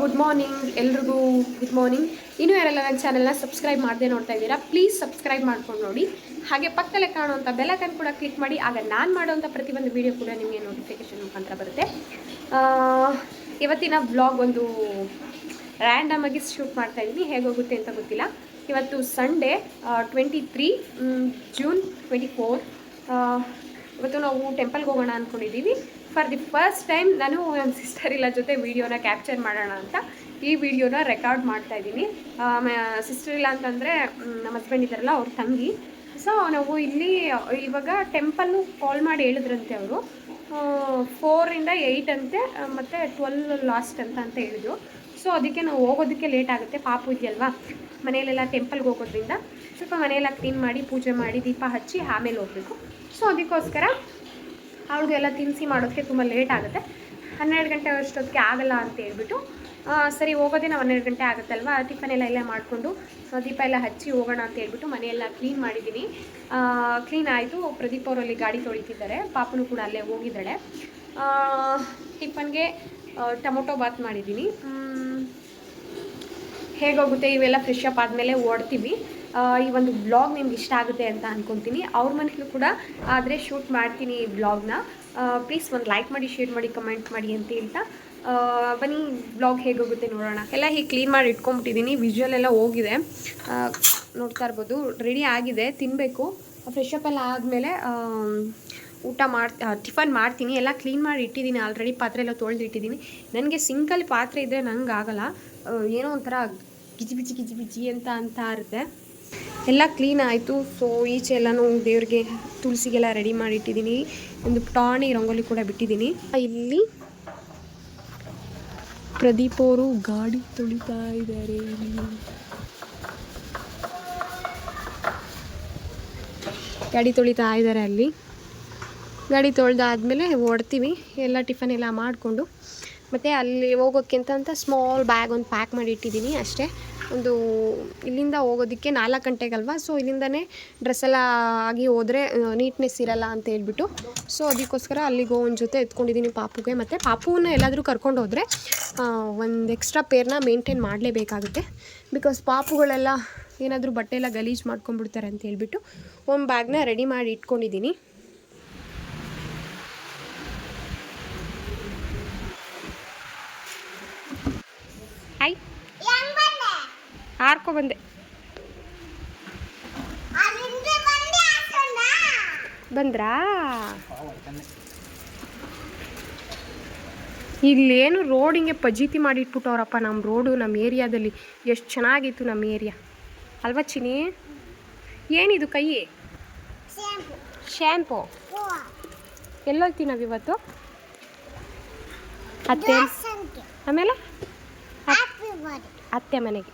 Good morning ಎಲ್ರಿಗೂ. Good morning. ಇನ್ನೂ ಯಾರೆಲ್ಲ ನನ್ನ ಚಾನಲ್ನ ಸಬ್ಸ್ಕ್ರೈಬ್ ಮಾಡದೆ ನೋಡ್ತಾ ಇದ್ದೀರಾ, ಪ್ಲೀಸ್ ಸಬ್ಸ್ಕ್ರೈಬ್ ಮಾಡ್ಕೊಂಡು ನೋಡಿ. ಹಾಗೆ ಪಕ್ಕದಲ್ಲೇ ಕಾಣುವಂಥ ಬೆಲ್ಲೈಕನ್ ಕೂಡ ಕ್ಲಿಕ್ ಮಾಡಿ, ಆಗ ನಾನು ಮಾಡುವಂಥ ಪ್ರತಿಯೊಂದು ವೀಡಿಯೋ ಕೂಡ ನಿಮಗೆ ನೋಟಿಫಿಕೇಷನ್ ಮುಖಾಂತರ ಬರುತ್ತೆ. ಇವತ್ತಿನ ವ್ಲಾಗ್ ಒಂದು ರ್ಯಾಂಡಮ್ ಆಗಿ ಶೂಟ್ ಮಾಡ್ತಾ ಇದ್ದೀನಿ, ಹೇಗೋಗುತ್ತೆ ಅಂತ ಗೊತ್ತಿಲ್ಲ. ಇವತ್ತು ಸಂಡೇ 23 ಜೂನ್ 24. ಇವತ್ತು ನಾವು ಟೆಂಪಲ್ಗೆ ಹೋಗೋಣ ಅಂದ್ಕೊಂಡಿದ್ದೀವಿ. ಫಾರ್ ದಿ ಫಸ್ಟ್ ಟೈಮ್ ನಾನು ನನ್ನ ಸಿಸ್ಟರ್ ಇಲ್ಲ ಜೊತೆ ವೀಡಿಯೋನ ಕ್ಯಾಪ್ಚರ್ ಮಾಡೋಣ ಅಂತ ಈ ವಿಡಿಯೋನ ರೆಕಾರ್ಡ್ ಮಾಡ್ತಾ ಇದ್ದೀನಿ. ಸಿಸ್ಟರ್ ಇಲ್ಲ ಅಂತಂದರೆ ನಮ್ಮ ಹಸ್ಬೆಂಡ್ ಇದ್ದಾರಲ್ಲ, ಅವ್ರ ತಂಗಿ. ಸೊ ನಾವು ಇಲ್ಲಿ ಇವಾಗ ಟೆಂಪಲ್ಲು ಕಾಲ್ ಮಾಡಿ ಹೇಳಿದ್ರಂತೆ ಅವರು. 4 ಇಂದ 8 ಅಂತೆ, ಮತ್ತು 12 ಲಾಸ್ಟ್ ಅಂತ ಹೇಳಿದ್ರು. ಸೊ ಅದಕ್ಕೆ ನಾವು ಹೋಗೋದಕ್ಕೆ ಲೇಟ್ ಆಗುತ್ತೆ, ಪಾಪು ಇದೆಯಲ್ವಾ. ಮನೆಯಲ್ಲೆಲ್ಲ ಟೆಂಪಲ್ಗೆ ಹೋಗೋದ್ರಿಂದ ಸ್ವಲ್ಪ ಮನೆಯೆಲ್ಲ ಕ್ಲೀನ್ ಮಾಡಿ, ಪೂಜೆ ಮಾಡಿ, ದೀಪ ಹಚ್ಚಿ ಆಮೇಲೆ ಹೋಗಬೇಕು. ಸೊ ಅದಕ್ಕೋಸ್ಕರ ಅವ್ರಿಗೆಲ್ಲ ತಿನ್ನಿಸಿ ಮಾಡೋದಕ್ಕೆ ತುಂಬ ಲೇಟ್ ಆಗುತ್ತೆ. 12 ಗಂಟೆ ಅಷ್ಟೊತ್ತಿಗೆ ಆಗಲ್ಲ ಅಂತ ಹೇಳ್ಬಿಟ್ಟು, ಸರಿ ಹೋಗೋದೇ ನಾವು 12 ಗಂಟೆ ಆಗುತ್ತಲ್ವ, ಟಿಫನ್ ಎಲ್ಲ ಮಾಡಿಕೊಂಡು ದೀಪ ಎಲ್ಲ ಹಚ್ಚಿ ಹೋಗೋಣ ಅಂತ ಹೇಳ್ಬಿಟ್ಟು ಮನೆಯೆಲ್ಲ ಕ್ಲೀನ್ ಮಾಡಿದ್ದೀನಿ. ಕ್ಲೀನ್ ಆಯಿತು. ಪ್ರದೀಪ್ ಅವರಲ್ಲಿ ಗಾಡಿ ತೊಳಿತಿದ್ದಾರೆ, ಪಾಪನು ಕೂಡ ಅಲ್ಲೇ ಹೋಗಿದ್ದಾಳೆ. ಟಿಫನ್ಗೆ ಟೊಮೊಟೊ ಬಾತ್ ಮಾಡಿದ್ದೀನಿ. ಹೇಗೋಗುತ್ತೆ ಇವೆಲ್ಲ ಫ್ರೆಶ್ ಅಪ್ ಆದಮೇಲೆ ಓಡ್ತೀವಿ. ಈ ಒಂದು ಬ್ಲಾಗ್ ನಿಮ್ಗೆ ಇಷ್ಟ ಆಗುತ್ತೆ ಅಂತ ಅಂದ್ಕೊತೀನಿ. ಅವ್ರ ಮನೇಲೂ ಕೂಡ ಆದರೆ ಶೂಟ್ ಮಾಡ್ತೀನಿ ಈ ಬ್ಲಾಗ್ನ. ಪ್ಲೀಸ್ ಒಂದು ಲೈಕ್ ಮಾಡಿ, ಶೇರ್ ಮಾಡಿ, ಕಮೆಂಟ್ ಮಾಡಿ ಅಂತ ಹೇಳ್ತಾ ಬನ್ನಿ ಬ್ಲಾಗ್ ಹೇಗೋಗುತ್ತೆ ನೋಡೋಣ. ಎಲ್ಲ ಹೀಗೆ ಕ್ಲೀನ್ ಮಾಡಿ ಇಟ್ಕೊಂಡ್ಬಿಟ್ಟಿದ್ದೀನಿ. ವಿಜುವಲ್ ಎಲ್ಲ ಹೋಗಿದೆ, ನೋಡ್ತಾ ಇರ್ಬೋದು. ರೆಡಿ ಆಗಿದೆ, ತಿನ್ನಬೇಕು. ಫ್ರೆಶ್ ಅಪ್ ಎಲ್ಲ ಆದಮೇಲೆ ಟಿಫನ್ ಮಾಡ್ತೀನಿ. ಎಲ್ಲ ಕ್ಲೀನ್ ಮಾಡಿ ಇಟ್ಟಿದ್ದೀನಿ ಆಲ್ರೆಡಿ, ಪಾತ್ರೆ ಎಲ್ಲ ತೊಳೆದು ಇಟ್ಟಿದ್ದೀನಿ. ನನಗೆ ಸಿಂಕಲ್ ಪಾತ್ರೆ ಇದ್ದರೆ ನಂಗೆ ಆಗಲ್ಲ, ಏನೋ ಒಂಥರ ಗಿಜಿ ಅಂತ ಇರುತ್ತೆ. ಎಲ್ಲ ಕ್ಲೀನ್ ಆಯಿತು. ಸೊ ಈಚೆ ಎಲ್ಲನೂ ದೇವ್ರಿಗೆ ತುಳಸಿಗೆಲ್ಲ ರೆಡಿ ಮಾಡಿ ಇಟ್ಟಿದ್ದೀನಿ. ಒಂದು ಪುಟಾಣಿ ರಂಗೋಲಿ ಕೂಡ ಬಿಟ್ಟಿದ್ದೀನಿ. ಇಲ್ಲಿ ಪ್ರದೀಪ್ ಅವರು ಗಾಡಿ ತೊಳಿತಾ ಇದ್ದಾರೆ. ಅಲ್ಲಿ ಗಾಡಿ ತೊಳೆದಾದ್ಮೇಲೆ ಓಡ್ತೀವಿ. ಎಲ್ಲ ಟಿಫನ್ ಎಲ್ಲ ಮಾಡಿಕೊಂಡು ಮತ್ತು ಅಲ್ಲಿ ಹೋಗೋಕ್ಕಿಂತ ಸ್ಮಾಲ್ ಬ್ಯಾಗ್ ಒಂದು ಪ್ಯಾಕ್ ಮಾಡಿ ಇಟ್ಟಿದ್ದೀನಿ ಅಷ್ಟೇ. ಒಂದು ಇಲ್ಲಿಂದ ಹೋಗೋದಕ್ಕೆ 4 ಗಂಟೆಗಲ್ವ. ಸೊ ಇಲ್ಲಿಂದನೇ ಡ್ರೆಸ್ಸೆಲ್ಲ ಆಗಿ ಹೋದರೆ ನೀಟ್ನೆಸ್ ಇರಲ್ಲ ಅಂತ ಹೇಳ್ಬಿಟ್ಟು, ಸೊ ಅದಕ್ಕೋಸ್ಕರ ಅಲ್ಲಿಗೆ ಒಂದು ಜೊತೆ ಎತ್ಕೊಂಡಿದ್ದೀನಿ ಪಾಪುಗೆ. ಮತ್ತು ಪಾಪುವನ್ನ ಎಲ್ಲಾದರೂ ಕರ್ಕೊಂಡು ಹೋದರೆ ಒಂದು ಎಕ್ಸ್ಟ್ರಾ ಪೇರ್ನ ಮೇಂಟೈನ್ ಮಾಡಲೇಬೇಕಾಗುತ್ತೆ. ಬಿಕಾಸ್ ಪಾಪುಗಳೆಲ್ಲ ಏನಾದರೂ ಬಟ್ಟೆ ಎಲ್ಲ ಗಲೀಜು ಮಾಡ್ಕೊಂಡ್ಬಿಡ್ತಾರೆ ಅಂತ ಹೇಳ್ಬಿಟ್ಟು ಒಂದು ಬ್ಯಾಗ್ನ ರೆಡಿ ಮಾಡಿ ಇಟ್ಕೊಂಡಿದ್ದೀನಿ. ಹಾಯ್, ಹಾರ್ಕೊ ಬಂದೆ. ಬಂದ್ರಾ? ಇಲ್ಲೇನು ರೋಡ್ ಹಿಂಗೆ ಪಜೀತಿ ಮಾಡಿಟ್ಬಿಟ್ಟವ್ರಪ್ಪ. ನಮ್ಮ ರೋಡು ನಮ್ಮ ಏರಿಯಾದಲ್ಲಿ ಎಷ್ಟು ಚೆನ್ನಾಗಿತ್ತು ನಮ್ಮ ಏರಿಯಾ ಅಲ್ವಾ ಚಿನಿ? ಏನಿದು ಕೈ? ಶ್ಯಾಂಪು. ಎಲ್ಲೋಗ್ತೀವಿ ನಾವು ಇವತ್ತು? ಅತ್ತೆ ಆಮೇಲೆ ಅತ್ತೆ ಮನೆಗೆ.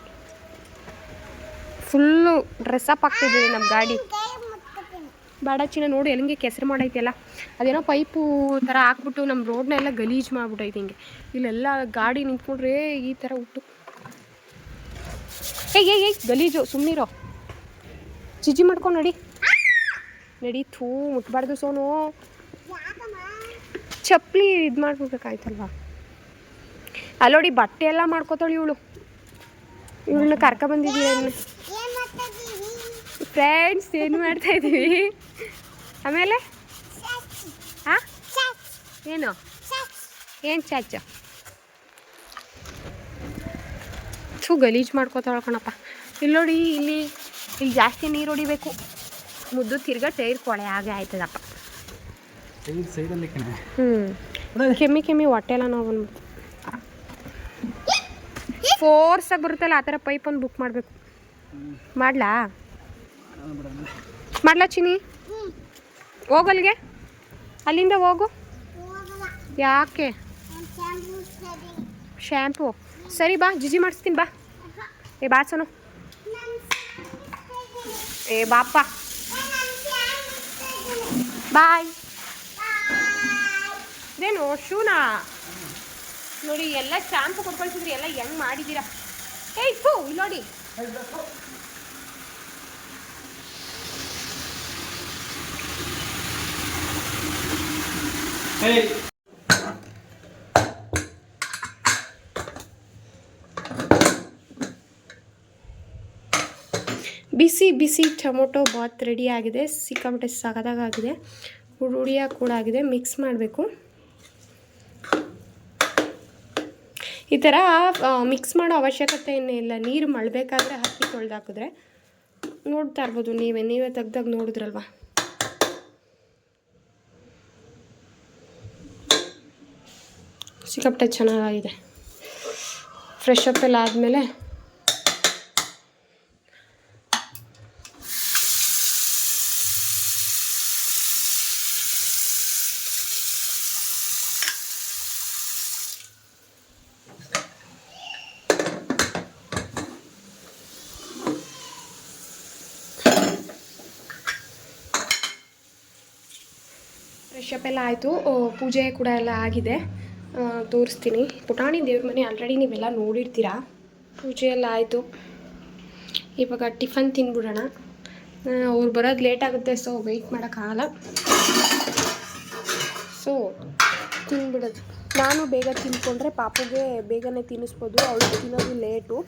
ಫುಲ್ಲು ಡ್ರೆಸ್ಸಪ್ ಆಗ್ತಿದ್ದೀವಿ ನಮ್ಮ ಗಾಡಿ. ಬೇಡ ಚಿನ್ನ, ನೋಡಿ ಎಲ್ಲಿಂಗೆ ಕೆಸರು ಮಾಡೈತೆಲ್ಲ. ಅದೇನೋ ಪೈಪು ಥರ ಹಾಕ್ಬಿಟ್ಟು ನಮ್ಮ ರೋಡ್ನೆಲ್ಲ ಗಲೀಜು ಮಾಡ್ಬಿಟ್ಟೈತೆ. ಹಿಂಗೆ ಇಲ್ಲೆಲ್ಲ ಗಾಡಿ ನಿಂತ್ಕೊಂಡ್ರೆ ಈ ಥರ ಉಟ್ಟು ಏಯ್ ಗಲೀಜು. ಸುಮ್ಮನಿರೋ, ಜಿಜಿ ಮಾಡ್ಕೊಂಡು ನಡಿ. ಥೂ, ಮುಟ್ಬಾರ್ದು ಸೋನು. ಚಪ್ಪಲಿ ಇದು ಮಾಡ್ಬಿಡ್ಬೇಕಾಯ್ತಲ್ವ. ಅಲ್ಲೋಡಿ ಬಟ್ಟೆ ಎಲ್ಲ ಮಾಡ್ಕೋತಾಳೆ ಇವಳನ್ನ ಕರ್ಕೊಬಂದಿದ್ದೀವಿ ಫ್ರೆಂಡ್ಸ್. ಏನು ಮಾಡ್ತಾಯಿದ್ದೀವಿ ಆಮೇಲೆ? ಹಾಂ, ಏನು ಚಾಚ? ಥೂ, ಗಲೀಜು ಮಾಡ್ಕೋತಾಳೆ ಕಣಪ್ಪ. ಇಲ್ಲೋಡಿ, ಇಲ್ಲಿ ಜಾಸ್ತಿ ನೀರು ಹೊಡಿಬೇಕು. ಮುದ್ದು ತಿರ್ಗಾ ಟೈರ್ ಕೊಳೆ ಹಾಗೆ ಆಯ್ತದಪ್ಪ. ಕೆಮ್ಮಿ ಹೊಟ್ಟೆ ಎಲ್ಲ ನಾವು ಬಂದ್ಬಿಟ್ಟು ಫೋರ್ಸಾಗಿ ಬರುತ್ತಲ್ಲ ಆ ಥರ ಪೈಪ್ ಒಂದು ಬುಕ್ ಮಾಡಬೇಕು. ಮಾಡ್ಲಾ ಚಿನಿ? ಹೋಗಲ್ಗೆ, ಅಲ್ಲಿಂದ ಹೋಗು. ಯಾಕೆ? ಶ್ಯಾಂಪು ಸರಿ, ಬಾ ಜಿಜಿ ಮಾಡಿಸ್ತೀನಿ ಬಾ. ಬಾ ಸೋನು, ಬಾಪ್ಪ ಬಾಯ್. ಇದೇನು ಶೂನಾ? ನೋಡಿ ಎಲ್ಲ ಶ್ಯಾಂಪು ಕೊಟ್ಕೊಳ್ತಿದ್ರಿ, ಎಲ್ಲ ಹೆಂಗೆ ಮಾಡಿದ್ದೀರಾ? ಥೂ, ಇಲ್ಲಿ ನೋಡಿ. ಬಿಸಿ ಬಿಸಿ ಟೊಮೊಟೊ ಬಾತ್ ರೆಡಿ ಆಗಿದೆ. ಸಿಕ್ಕಾಪಟ್ಟೆ ಸಖತ್ತಾಗಿದೆ. ಹುಡಿಯ ಕೂಡ ಆಗಿದೆ. ಮಿಕ್ಸ್ ಮಾಡಬೇಕು. ಈ ಥರ ಮಿಕ್ಸ್ ಮಾಡೋ ಅವಶ್ಯಕತೆ ಏನೇ ಇಲ್ಲ. ನೀರು ಮಳಬೇಕಾದ್ರೆ ಅಕ್ಕಿ ತೊಳೆದಾಕಿದ್ರೆ ನೋಡ್ತಾ ಇರ್ಬೋದು. ನೀವೇ ತೆಗ್ದಾಗ ನೋಡಿದ್ರಲ್ವ. ಸಿಕ್ಕಾಪಟ್ಟೆ ಚೆನ್ನಾಗಿದೆ. ಫ್ರೆಶ್ ಅಪ್ ಎಲ್ಲ ಆದಮೇಲೆ ಫ್ರೆಶ್ ಅಪ್ ಎಲ್ಲ ಆಯಿತು. ಪೂಜೆ ಕೂಡ ಎಲ್ಲ ಆಗಿದೆ. ತೋರಿಸ್ತೀನಿ. ಪುಟಾಣಿ ದೇವ್ರ ಮನೆ ಆಲ್ರೆಡಿ ನೀವೆಲ್ಲ ನೋಡಿರ್ತೀರಾ. ಪೂಜೆ ಎಲ್ಲ ಆಯಿತು. ಇವಾಗ ಟಿಫನ್ ತಿಂದ್ಬಿಡೋಣ. ಅವ್ರು ಬರೋದು ಲೇಟ್ ಆಗುತ್ತೆ, ಸೊ ವೆಯ್ಟ್ ಮಾಡೋಕ್ಕಾಗಲ್ಲ. ಸೊ ತಿಂದ್ಬಿಡೋದು. ನಾನು ಬೇಗ ತಿಂದ್ಕೊಂಡ್ರೆ ಪಾಪುಗೆ ಬೇಗನೆ ತಿನ್ನಿಸ್ಬೋದು. ಅವಳು ತಿನ್ನೋದು ಲೇಟು.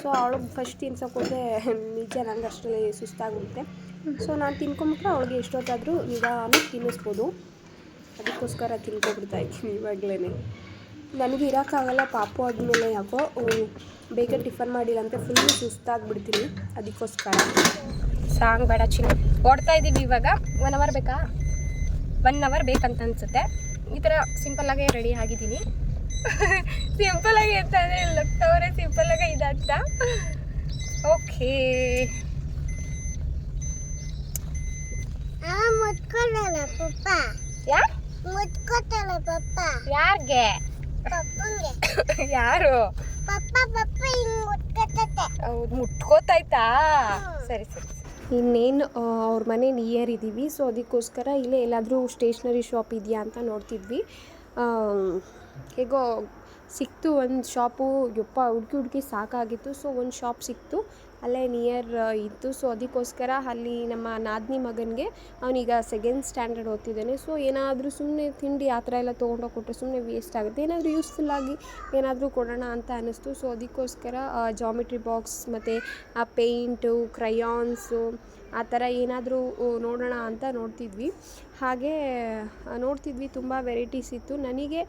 ಸೊ ಅವಳಿಗೆ ಫಸ್ಟ್ ತಿನ್ಸೋಕೋದ್ರೆ ನಿಜ ನಂಗೆ ಅಷ್ಟರಲ್ಲಿ ಸುಸ್ತಾಗುತ್ತೆ. ಸೊ ನಾನು ತಿನ್ಕೊಂಬಿಟ್ರೆ ಅವಳಿಗೆ ಎಷ್ಟೊತ್ತಾದರೂ ನಿಧಾನಕ್ಕೆ ತಿನ್ನಿಸ್ಬೋದು. ಅದಕ್ಕೋಸ್ಕರ ತಿನ್ಕೊಬಿಡ್ತಾಯಿದ್ದೀನಿ ಇವಾಗಲೇ. ನನಗೆ ಇರೋಕ್ಕಾಗಲ್ಲ. ಪಾಪು ಆದಮೇಲೆ ಯಾಕೋ ಬೇಗ ಟಿಫನ್ ಮಾಡಿಲ್ಲ ಅಂತ ಫುಲ್ಲು ಸುಸ್ತಾಗ್ಬಿಡ್ತೀನಿ. ಅದಕ್ಕೋಸ್ಕರ ಸಾಂಗ್ ಬೇಡ ಚಿನ್ನ. ಓಡ್ತಾ ಇದ್ದೀವಿ ಇವಾಗ. 1 ಅವರ್ ಬೇಕಾ? 1 ಅವರ್ ಬೇಕಂತ ಅನಿಸುತ್ತೆ. ಈ ಥರ ಸಿಂಪಲ್ಲಾಗೇ ರೆಡಿ ಆಗಿದ್ದೀನಿ. ಸಿಂಪಲ್ಲಾಗಿ ಅಂತಂದರೆ ಲಗ್ತವರೇ ಸಿಂಪಲ್ಲಾಗ ಇದಂತ. ಓಕೆ. ಯಾರಿಗೆ? ಯಾರು? ಹೌದು, ಮುಟ್ಕೋತಾಯ್ತಾ? ಸರಿ ಸರಿ. ಇನ್ನೇನು ಅವ್ರ ಮನೆ ನಿಯರ್ ಇದ್ದೀವಿ. ಸೊ ಅದಕ್ಕೋಸ್ಕರ ಇಲ್ಲೇ ಎಲ್ಲಾದರೂ ಸ್ಟೇಷ್ನರಿ ಶಾಪ್ ಇದೆಯಾ ಅಂತ ನೋಡ್ತಿದ್ವಿ. ಹೇಗೋ ಸಿಕ್ತು ಒಂದು ಶಾಪು. ಯಪ್ಪ ಹುಡುಕಿ ಸಾಕಾಗಿತ್ತು. ಸೊ ಒಂದು ಶಾಪ್ ಸಿಕ್ತು, ಅಲ್ಲೇ ನಿಯರ್ ಇತ್ತು. ಸೊ ಅದಕ್ಕೋಸ್ಕರ ಅಲ್ಲಿ ನಮ್ಮ ನಾದಿನಿ ಮಗನಿಗೆ, ಅವನೀಗ 2nd ಸ್ಟ್ಯಾಂಡರ್ಡ್ ಓದ್ತಿದ್ದಾನೆ. ಸೊ ಏನಾದರೂ ಸುಮ್ಮನೆ ತಿಂಡಿ ಆ ಥರ ಎಲ್ಲ ತೊಗೊಂಡೋಗಿ ಕೊಟ್ಟರೆ ಸುಮ್ಮನೆ ವೇಸ್ಟ್ ಆಗುತ್ತೆ. ಏನಾದರೂ ಯೂಸ್ಫುಲ್ಲಾಗಿ ಏನಾದರೂ ಕೊಡೋಣ ಅಂತ ಅನ್ನಿಸ್ತು. ಸೊ ಅದಕ್ಕೋಸ್ಕರ ಜಾಮಿಟ್ರಿ ಬಾಕ್ಸ್ ಮತ್ತು ಆ ಪೇಂಟು, ಕ್ರಯಾನ್ಸು ಆ ಥರ ಏನಾದರೂ ನೋಡೋಣ ಅಂತ ನೋಡ್ತಿದ್ವಿ. ಹಾಗೇ ನೋಡ್ತಿದ್ವಿ. ತುಂಬ ವೆರೈಟೀಸ್ ಇತ್ತು. ನನಗೆ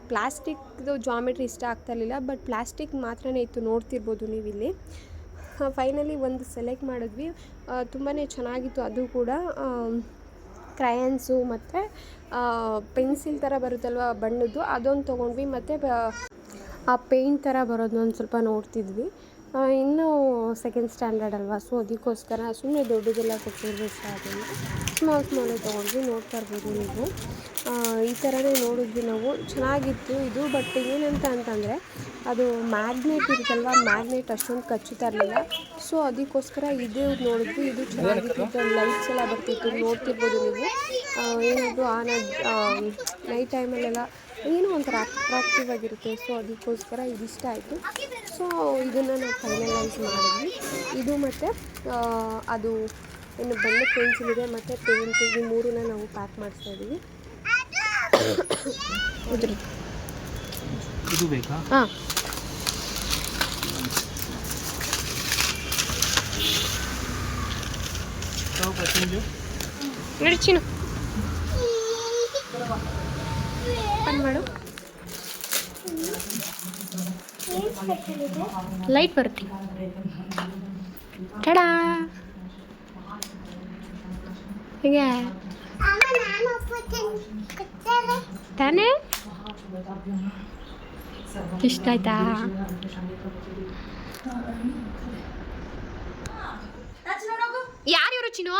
ಪ್ಲಾಸ್ಟಿಕ್ದು ಜಾಮಿಟ್ರಿ ಇಷ್ಟ ಆಗ್ತಾಯಿರಲಿಲ್ಲ. ಬಟ್ ಪ್ಲಾಸ್ಟಿಕ್ ಮಾತ್ರ ಇತ್ತು. ನೋಡ್ತಿರ್ಬೋದು ನೀವಿಲ್ಲಿ. ಫೈನಲಿ ಒಂದು ಸೆಲೆಕ್ಟ್ ಮಾಡಿದ್ವಿ. ತುಂಬಾ ಚೆನ್ನಾಗಿತ್ತು. ಅದು ಕೂಡ ಕ್ರಯಾನ್ಸು ಮತ್ತು ಪೆನ್ಸಿಲ್ ಥರ ಬರುತ್ತಲ್ವ ಬಣ್ಣದ್ದು, ಅದೊಂದು ತೊಗೊಂಡ್ವಿ. ಮತ್ತು ಆ ಪೇಂಟ್ ಥರ ಬರೋದನ್ನೊಂದು ಸ್ವಲ್ಪ ನೋಡ್ತಿದ್ವಿ. ಇನ್ನೂ 2nd ಸ್ಟ್ಯಾಂಡರ್ಡ್ ಅಲ್ವಾ. ಸೊ ಅದಕ್ಕೋಸ್ಕರ ಸುಮ್ಮನೆ ದೊಡ್ಡದೆಲ್ಲ ಕೊಟ್ಟಿದ್ರು ಇಷ್ಟ ಆಗೋದು. ಸ್ಮಾಲೇ ತೊಗೊಂಡ್ವಿ. ನೋಡ್ತಾ ಇರ್ಬೋದು ನೀವು. ಈ ಥರನೇ ನೋಡಿದ್ವಿ ನಾವು. ಚೆನ್ನಾಗಿತ್ತು ಇದು. ಬಟ್ ಏನಂತ ಅಂತಂದರೆ ಅದು ಮ್ಯಾಗ್ನೆಟ್ ಇರುತ್ತಲ್ವ, ಮ್ಯಾಗ್ನೆಟ್ ಅಷ್ಟೊಂದು ಕಚ್ಚುತ್ತಾ ಇರಲಿಲ್ಲ. ಸೊ ಅದಕ್ಕೋಸ್ಕರ ಇದು ನೋಡಿದ್ವಿ. ಇದು ಚೆನ್ನಾಗಿತ್ತು. ಇದರಲ್ಲಿ ಲೈಟ್ಸ್ ಎಲ್ಲ ಬರ್ತಿತ್ತು. ನೋಡ್ತಿರ್ಬೋದು ನೀವು. ಏನಾದರೂ ನೈಟ್ ಟೈಮಲ್ಲೆಲ್ಲ ಏನೋ ಒಂಥರ ಅಟ್ರಾಕ್ಟಿವ್ ಆಗಿರುತ್ತೆ. ಸೊ ಅದಕ್ಕೋಸ್ಕರ ಇದಿಷ್ಟ ಆಯಿತು. ಸೊ ಇದನ್ನು ನಾವು ಫೈನಲೈಸ್ ಮಾಡಿದ್ವಿ. ಇದು ಮತ್ತು ಅದು ಇನ್ನು ಬಣ್ಣ ಪೆನ್ಸಿಲ್ ಇದೆ ಮತ್ತು ಪೇಂಟಿಗೆ 3 ನಾವು ಪ್ಯಾಕ್ ಮಾಡಿಸ್ತಾಯಿದ್ದೀವಿ. ಇದು ಬೇಕಾ? ಹಾಂ, ನಡಿಚಿನು ಮಾಡು. ಲೈಟ್ ಬರುತ್ತೆ. ಟಡಾ ಹೇಗೆ ತಾನೇ? ಇಷ್ಟ ಆಯ್ತಾ? ಯಾರು ಇವರು ಚಿನ್ನು?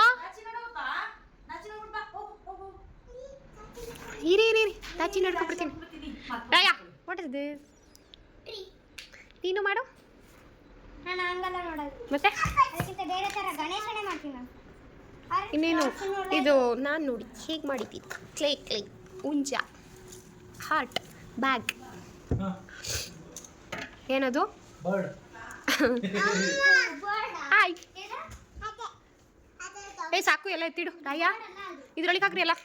ಇರಿ ತಾಚಿ ನೋಡ್ಕೊಬಿಡ್ತೀನಿ. Raya, what is this? ನೀನು ಮಾಡು. ಮತ್ತೆ ಇನ್ನೇನು ಇದು ನಾನು ನೋಡಿ ಹೇಗೆ ಮಾಡಿದ್ದೀನಿ. ಕ್ಲೇ ಉಂಜ ಹಾರ್ಟ್ ಬ್ಯಾಗ್. ಏನದು? ಹಾಯ್. ಸಾಕು ಎಲ್ಲ ಎತ್ತಿಡು ರಾಯ. ಇದ್ರೊಳಗೆ ಹಾಕ್ರಿ ಎಲ್ಲ.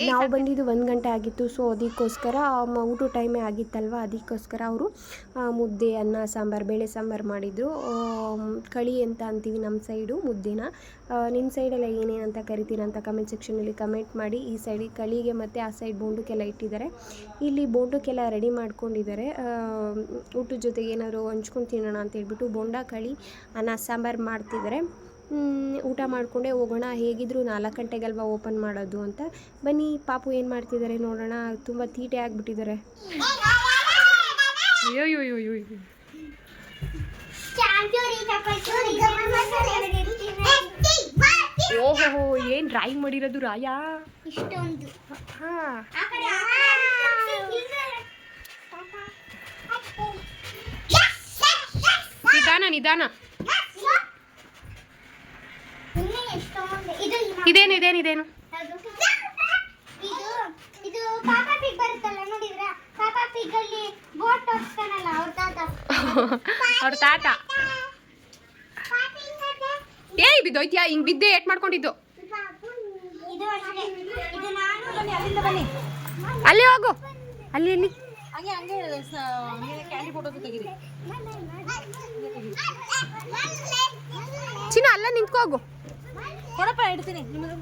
ನಾವು ಬಂದಿದ್ದು 1 ಗಂಟೆ ಆಗಿತ್ತು. ಸೊ ಅದಕ್ಕೋಸ್ಕರ ಊಟ ಟೈಮೇ ಆಗಿತ್ತಲ್ವ, ಅದಕ್ಕೋಸ್ಕರ ಅವರು ಮುದ್ದೆ, ಅನ್ನ, ಸಾಂಬಾರು, ಬೇಳೆ ಸಾಂಬಾರು ಮಾಡಿದರು. ಕಳಿ ಅಂತ ಅಂತೀವಿ ನಮ್ಮ ಸೈಡು ಮುದ್ದೆನ. ನಿಮ್ಮ ಸೈಡೆಲ್ಲ ಏನೇನಂತ ಕರಿತೀರಂತ ಕಮೆಂಟ್ ಸೆಕ್ಷನಲ್ಲಿ ಕಮೆಂಟ್ ಮಾಡಿ. ಈ ಸೈಡಿಗೆ ಕಳಿಗೆ ಮತ್ತು ಆ ಸೈಡ್ ಬೋಂಡಕ್ಕೆಲ್ಲ ಇಟ್ಟಿದ್ದಾರೆ. ಇಲ್ಲಿ ಬೋಂಡಕ್ಕೆಲ್ಲ ರೆಡಿ ಮಾಡ್ಕೊಂಡಿದ್ದಾರೆ. ಊಟದ ಜೊತೆಗೆ ಏನಾದರೂ ಹಂಚ್ಕೊಂಡು ತಿನ್ನೋಣ ಅಂತ ಹೇಳ್ಬಿಟ್ಟು ಬೋಂಡ, ಕಳಿ, ಅನ್ನ, ಸಾಂಬಾರು ಮಾಡ್ತಿದ್ದಾರೆ. ಊಟ ಮಾಡಿಕೊಂಡೇ ಹೋಗೋಣ, ಹೇಗಿದ್ರು 4 ಗಂಟೆಗಲ್ವ ಓಪನ್ ಮಾಡೋದು ಅಂತ. ಬನ್ನಿ ಪಾಪು ಏನು ಮಾಡ್ತಿದ್ದಾರೆ ನೋಡೋಣ. ತುಂಬ ತೀಟೆ ಆಗಿಬಿಟ್ಟಿದ್ದಾರೆ. ಓಹೋ, ಏನು ಡ್ರಾಯಿಂಗ್ ಮಾಡಿರೋದು ರಾಯ ಇಷ್ಟೊಂದು. ನಿಧಾನ. ಇದೇನು ಇದು ಪಾಪಾ ಪಿಗ್ ಬರುತ್ತಲ್ಲ, ನೋಡಿದ್ರಾ? ಪಾಪಾ ಪಿಗ್ ಅಲ್ಲಿ ಬೋಟ್ ಓಡಿಸ್ತಾನಲ್ಲ ಅವ್ರ ತಾತ. ಏಯ್ ಬಿದ್ದೋಯ್ತ್ಯಾ? ಹಿಂಗ್ ಬಿದ್ದೆ ಏಟ್ ಮಾಡ್ಕೊಂಡಿದ್ದು. ಇದು ನಾನು ಬನ್ನಿ ಅಲ್ಲಿ ಹೋಗು, ಅಲ್ಲಿ ಹಂಗೆ ಕ್ಯಾಂಡಿ ಫೋಟೋ ತೆಗೀರಿ. ಚಿನ್ನ ಅಲ್ಲ ನಿಂತ್ಕೋಗು. ಕೊಡಪ್ಪ, ಇಡ್ತೀನಿ ನಿಮಗೆ.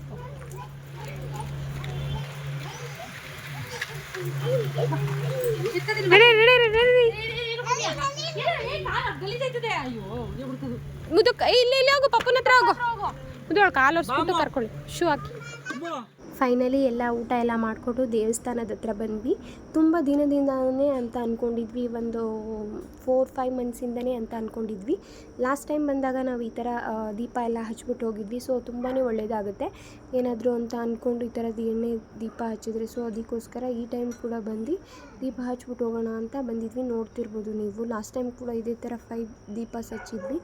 ಇಲ್ಲಿ ಹೋಗು, ಪಪ್ಪನ ಹತ್ರ ಹೋಗು. ಮುದ್ದೋಳು ಕಾಲು ಒರೆಸ್ಬಿಟ್ಟು ಕರ್ಕೊಳ್ಳಿ, ಶೂ ಹಾಕಿ. ಫೈನಲಿ ಎಲ್ಲ ಊಟ ಎಲ್ಲ ಮಾಡಿಕೊಂಡು ದೇವಸ್ಥಾನದ ಹತ್ರ ಬಂದ್ವಿ. ತುಂಬ ದಿನದಿಂದನೇ ಅಂತ ಅಂದ್ಕೊಂಡಿದ್ವಿ, ಒಂದು 4-5 ಮಂತ್ಸಿಂದನೇ ಅಂತ ಅಂದ್ಕೊಂಡಿದ್ವಿ. ಲಾಸ್ಟ್ ಟೈಮ್ ಬಂದಾಗ ನಾವು ಈ ಥರ ದೀಪ ಎಲ್ಲ ಹಚ್ಬಿಟ್ಟು ಹೋಗಿದ್ವಿ. ಸೊ ತುಂಬಾ ಒಳ್ಳೆಯದಾಗುತ್ತೆ ಏನಾದರೂ ಅಂತ ಅಂದ್ಕೊಂಡು ಈ ಥರದ್ದು ಎಣ್ಣೆ ದೀಪ ಹಚ್ಚಿದ್ರೆ. ಸೊ ಅದಕ್ಕೋಸ್ಕರ ಈ ಟೈಮ್ ಕೂಡ ಬಂದು ದೀಪ ಹಚ್ಬಿಟ್ಟು ಹೋಗೋಣ ಅಂತ ಬಂದಿದ್ವಿ. ನೋಡ್ತಿರ್ಬೋದು ನೀವು, ಲಾಸ್ಟ್ ಟೈಮ್ ಕೂಡ ಇದೇ ಥರ 5 ದೀಪ ಹಚ್ಚಿದ್ವಿ.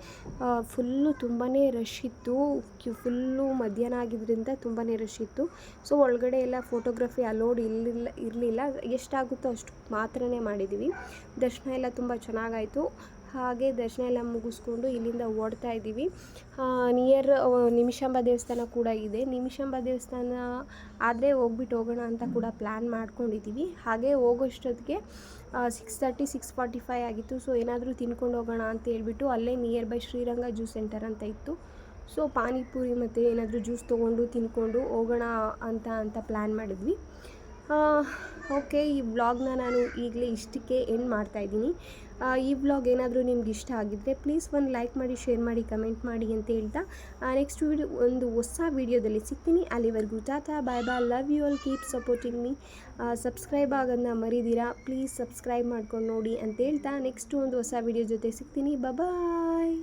ಫುಲ್ಲು ತುಂಬಾ ರಶ್ ಇತ್ತು. ಫುಲ್ಲು ಮಧ್ಯಾಹ್ನ ಆಗಿದ್ದರಿಂದ ತುಂಬಾ ರಶ್ ಇತ್ತು. ಸೊ ಒಳಗಡೆ ಎಲ್ಲ ಫೋಟೋಗ್ರಫಿ ಅಲೋಡ್ ಇರಲಿಲ್ಲ. ಎಷ್ಟಾಗುತ್ತೋ ಅಷ್ಟು ಮಾತ್ರನೇ ಮಾಡಿದ್ದೀವಿ. ದರ್ಶನ ಎಲ್ಲ ತುಂಬ ಚೆನ್ನಾಗಾಯಿತು. ಹಾಗೆ ದರ್ಶನ ಎಲ್ಲ ಮುಗಿಸ್ಕೊಂಡು ಇಲ್ಲಿಂದ ಓಡ್ತಾ ಇದ್ದೀವಿ. ನಿಯರ್ ನಿಮಿಷಾಂಬ ದೇವಸ್ಥಾನ ಕೂಡ ಇದೆ. ನಿಮಿಷಾಂಬ ದೇವಸ್ಥಾನ ಆದರೆ ಹೋಗ್ಬಿಟ್ಟು ಹೋಗೋಣ ಅಂತ ಕೂಡ ಪ್ಲ್ಯಾನ್ ಮಾಡ್ಕೊಂಡಿದ್ದೀವಿ. ಹಾಗೆ ಹೋಗೋಷ್ಟೊತ್ತಿಗೆ 6:30, 6:45 ಆಗಿತ್ತು. ಸೊ ಏನಾದರೂ ತಿನ್ಕೊಂಡು ಹೋಗೋಣ ಅಂತ ಹೇಳ್ಬಿಟ್ಟು ಅಲ್ಲೇ near by Sriranga juice centre ಅಂತ ಇತ್ತು. ಸೊ ಪಾನಿಪುರಿ ಮತ್ತು ಏನಾದರೂ ಜ್ಯೂಸ್ ತೊಗೊಂಡು ತಿನ್ಕೊಂಡು ಹೋಗೋಣ ಅಂತ ಪ್ಲ್ಯಾನ್ ಮಾಡಿದ್ವಿ. ಓಕೆ, ಈ ವ್ಲಾಗ್ನ ನಾನು ಈಗಲೇ ಇಷ್ಟಕ್ಕೆ ಎಂಡ್ ಮಾಡ್ತಾಯಿದ್ದೀನಿ. ಈ ವ್ಲಾಗ್ ಏನಾದರೂ ನಿಮ್ಗೆ ಇಷ್ಟ ಆಗಿದ್ದರೆ ಪ್ಲೀಸ್ ಒಂದು ಲೈಕ್ ಮಾಡಿ, ಶೇರ್ ಮಾಡಿ, ಕಮೆಂಟ್ ಮಾಡಿ ಅಂತ ಹೇಳ್ತಾ ನೆಕ್ಸ್ಟ್ ಒಂದು ಹೊಸ ವೀಡಿಯೋದಲ್ಲಿ ಸಿಗ್ತೀನಿ. ಅಲ್ಲಿವರೆಗೂ ta-ta, bye bye, love you all, keep supporting me. Subscribe ಆಗೋದನ್ನ ಮರಿದಿರಾ, ಪ್ಲೀಸ್ ಸಬ್ಸ್ಕ್ರೈಬ್ ಮಾಡ್ಕೊಂಡು ನೋಡಿ ಅಂತ ಹೇಳ್ತಾ ನೆಕ್ಸ್ಟ್ ಒಂದು ಹೊಸ ವೀಡಿಯೋ ಜೊತೆ ಸಿಗ್ತೀನಿ. ಬಾಯ್.